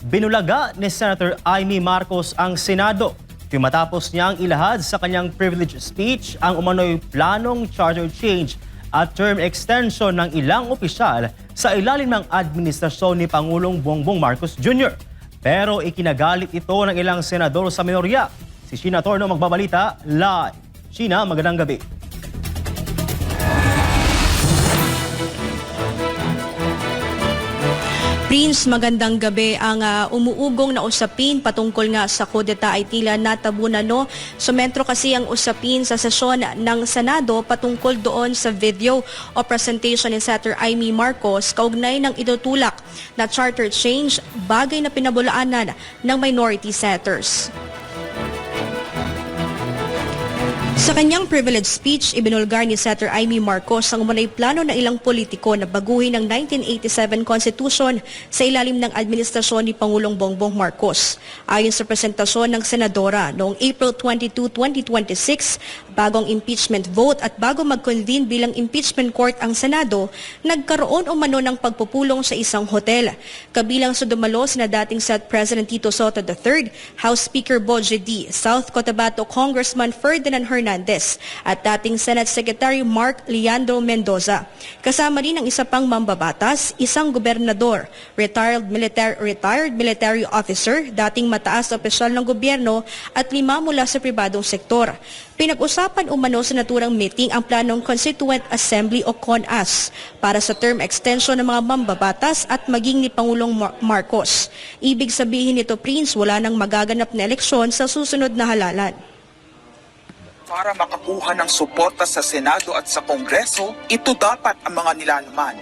Binulaga ni Senator Amy Marcos ang Senado matapos niyang ilahad sa kanyang privilege speech ang umano'y planong charter change at term extension ng ilang opisyal sa ilalim ng administrasyon ni Pangulong Bongbong Marcos Jr. Pero ikinagalit ito ng ilang senador sa minorya. Si Sheena Torno magbabalita live. Sheena, magandang gabi. Prince, magandang gabi. Ang umuugong na usapin patungkol nga sa kudeta ay tila natabunan, no? Sumentro kasi ang usapin sa sesyon ng Senado patungkol doon sa video o presentation ni Senator Amy Marcos kaugnay ng itutulak na charter change, bagay na pinabulaanan ng minority senators. Sa kanyang privilege speech, ibinulgar ni Senator Amy Marcos ang umunay plano ng ilang politiko na baguhin ang 1987 Constitution sa ilalim ng administrasyon ni Pangulong Bongbong Marcos. Ayon sa presentasyon ng Senadora, noong April 22, 2026, bagong impeachment vote at bago mag-convene bilang impeachment court ang Senado, nagkaroon umano ng pagpupulong sa isang hotel. Kabilang sa dumalo sina dating Senate President Tito Soto III, House Speaker Boje D., South Cotabato Congressman Ferdinand Hernandez at dating Senate Secretary Mark Leandro Mendoza. Kasama rin ang isa pang mambabatas, isang gobernador, retired military officer, dating mataas na opisyal ng gobyerno at 5 mula sa pribadong sektor. Pinag-usapan umano sa naturang meeting ang planong Constituent Assembly o CONAS para sa term extension ng mga mambabatas at maging ni Pangulong Marcos. Ibig sabihin nito, Prince, wala nang magaganap na eleksyon sa susunod na halalan. Para makakuha ng suporta sa Senado at sa Kongreso, ito dapat ang mga nilalaman.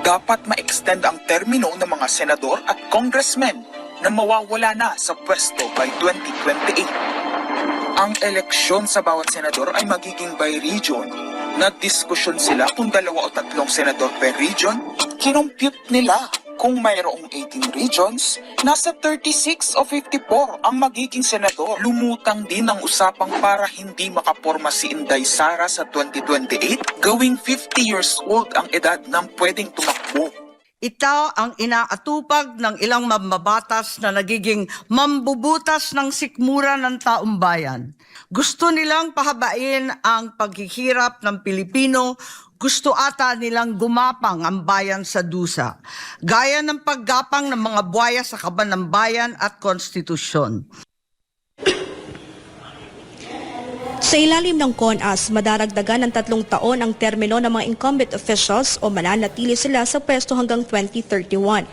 Dapat ma-extend ang termino ng mga senador at congressmen na mawawala na sa pwesto by 2028. Ang eleksyon sa bawat senador ay magiging by region. Nagdiskusyon sila kung 2 o 3 senador per region. Kinompute nila kung mayroong 18 regions, nasa 36 o 54 ang magiging senador. Lumutang din ang usapang para hindi makaporma si Inday Sara sa 2028, gawing 50 years old ang edad ng pwedeng tumakbo. Ito ang inaatupag ng ilang mambabatas na nagiging mambubutas ng sikmura ng taong bayan. Gusto nilang pahabain ang paghihirap ng Pilipino. Gusto ata nilang gumapang ang bayan sa dusa, gaya ng paggapang ng mga buwaya sa kaban ng bayan at konstitusyon. Sa ilalim ng CONAS, madaragdagan ng 3 taon ang termino ng mga incumbent officials o mananatili sila sa pwesto hanggang 2031.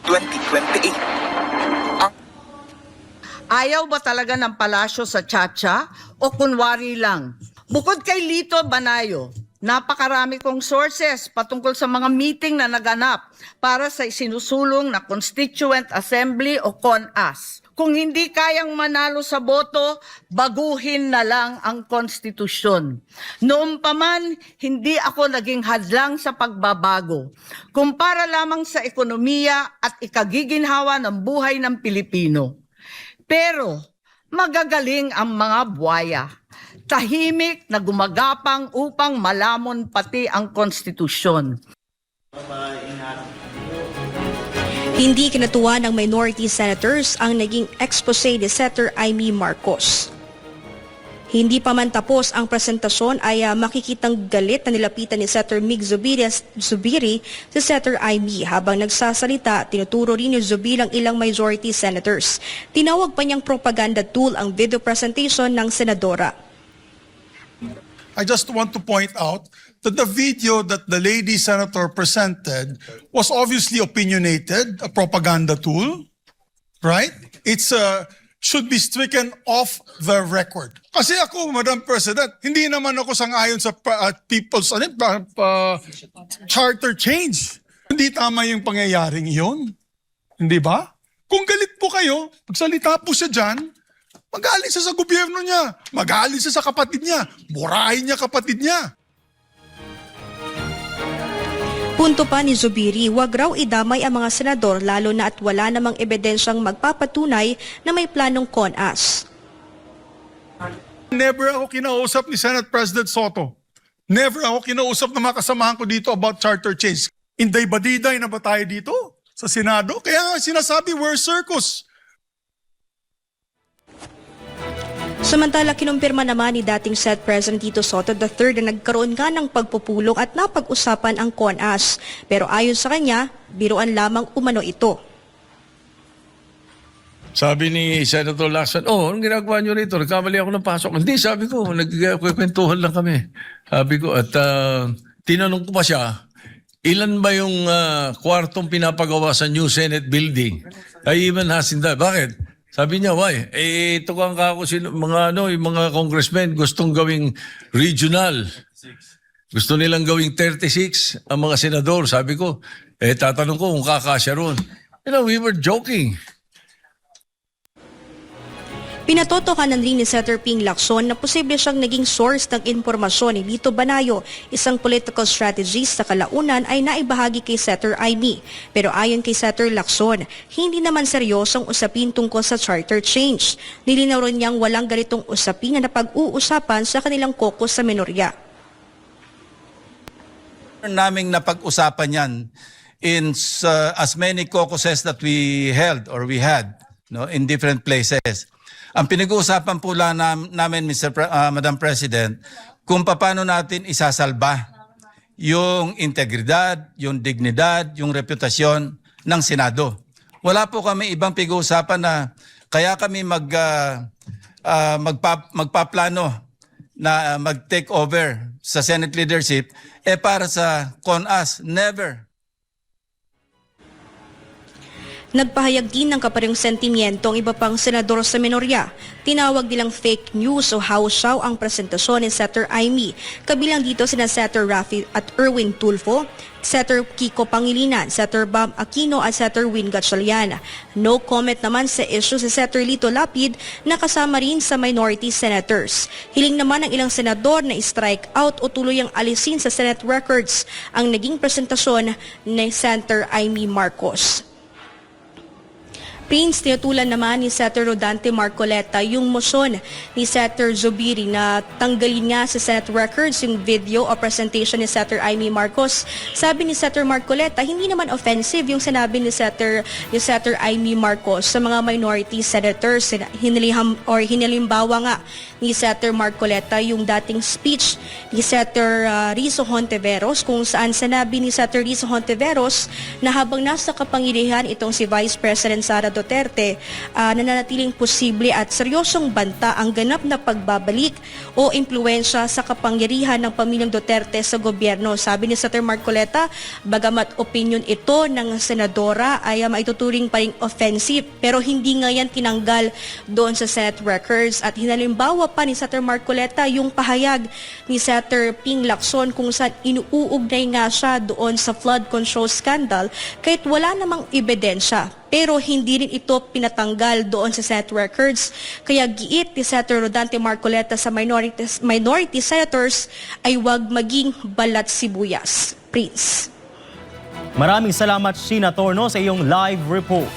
2028. Ayaw ba talaga ng palasyo sa Chacha o kunwari lang? Bukod kay Lito Banayo, napakarami kong sources patungkol sa mga meeting na naganap para sa isinusulong na Constituent Assembly o CONAS. Kung hindi kayang manalo sa boto, baguhin na lang ang konstitusyon. Noon pa man, hindi ako naging hadlang sa pagbabago. Kumpara lamang sa ekonomiya at ikagiginhawa ng buhay ng Pilipino. Pero magagaling ang mga buwaya. Tahimik na gumagapang upang malamon pati ang konstitusyon. Hindi kinatuwa ng minority senators ang naging expose ni Senator Amy Marcos. Hindi pa man tapos ang presentasyon ay makikitang galit na nilapitan ni Senator Mig Zubiri si Senator Amy. Habang nagsasalita, tinuturo rin ni Zubiri ang ilang majority senators. Tinawag pa niyang propaganda tool ang video presentation ng senadora. I just want to point out that the video that the lady senator presented was obviously opinionated, a propaganda tool, right? It's should be stricken off the record. Kasi ako, Madam President, hindi naman ako sang-ayon sa people's charter change. Hindi tama yung pangyayaring iyon. Hindi ba? Kung galit po kayo, magsalita po siya dyan, magaling siya sa gobyerno niya, magaling siya sa kapatid niya, burahin niya kapatid niya. Punto pa ni Zubiri, wag raw idamay ang mga senador lalo na at wala namang ebidensyang magpapatunay na may planong CONAS. Never ako kinausap ni Senate President Soto. Never ako kinausap ng mga kasamahan ko dito about charter change. Inday-badiday na ba tayo dito sa Senado? Kaya nga sinasabi, we're circus. Samantala, kinumpirma naman ni dating Senate President Tito Soto III na nagkaroon nga ng pagpupulong at napag-usapan ang CONAS. Pero ayon sa kanya, biruan lamang umano ito. Sabi ni Senator Lacson, anong ginagawa nyo rito? Nagkamali ako ng pasok. Hindi, sabi ko, nagkwentuhan lang kami. Sabi ko, at tinanong ko pa siya, ilan ba yung kwartong pinapagawa sa new Senate building? I even asked him that. Bakit? Sabi niya, why? Tukang ka ako yung mga congressmen gustong gawing regional. Gusto nilang gawing 36 ang mga senador. Sabi ko, tatanong ko kung kakasya ron. We were joking. Pinatotohanan rin ni Senator Ping Lacson na posible siyang naging source ng impormasyon ni Lito Banayo, isang political strategist sa kalaunan ay naibahagi kay Senator Amy. Pero ayon kay Senator Lacson, hindi naman seryosong usapin tungkol sa charter change. Nilinaw rin niyang walang ganitong usapin na napag-uusapan sa kanilang caucus sa minorya. Naming napag-usapan yan in as many caucuses that we held or we had in different places. Ang pinag-uusapan po lang namin, Madam President, kung paano natin isasalba yung integridad, yung dignidad, yung reputasyon ng Senado. Wala po kami ibang pag-uusapan na kaya kami magpaplano na mag-take over sa Senate leadership para sa CONAS. Never. Nagpahayag din ng kaparehong sentimiento ang iba pang senador sa minorya. Tinawag nilang fake news o hawsyaw ang presentasyon ni Senator Amy. Kabilang dito sina Senator Raffy at Erwin Tulfo, Senator Kiko Pangilinan, Senator Bam Aquino at Senator Win Gatchalian. No comment naman sa issue si Senator Lito Lapid na kasama rin sa minority senators. Hiling naman ng ilang senador na strike out o tuluyang alisin sa Senate records ang naging presentasyon ni Senator Amy Marcos. Prince, tinutulan naman ni Senator Rodante Marcoleta yung motion ni Senator Zubiri na tanggalin nga sa Senate records yung video o presentation ni Senator Amy Marcos. Sabi ni Senator Marcoleta, hindi naman offensive yung sinabi ni Senator Amy Marcos sa mga minority senators. Hinilimbawa nga ni Senator Marcoleta yung dating speech ni Senator Rizzo Hontiveros kung saan sinabi ni Senator Rizzo Hontiveros na habang nasa kapangyarihan itong si Vice President Sara Duterte, nananatiling posible at seryosong banta ang ganap na pagbabalik o impluensya sa kapangyarihan ng pamilyang Duterte sa gobyerno. Sabi ni Senator Marcoleta, bagamat opinion ito ng senadora ay maituturing pa ring offensive pero hindi nga yan tinanggal doon sa Senate records at hinalimbawa pa ni Senator Marcoleta yung pahayag ni Senator Ping Lacson kung saan inuugnay nga siya doon sa flood control scandal kahit wala namang ebidensya. Pero hindi rin ito pinatanggal doon sa Senate records. Kaya giit ni Senator Rodante Marcoleta sa minority senators ay huwag maging balat sibuyas. Prince. Maraming salamat, Sheena Torno, sa iyong live report.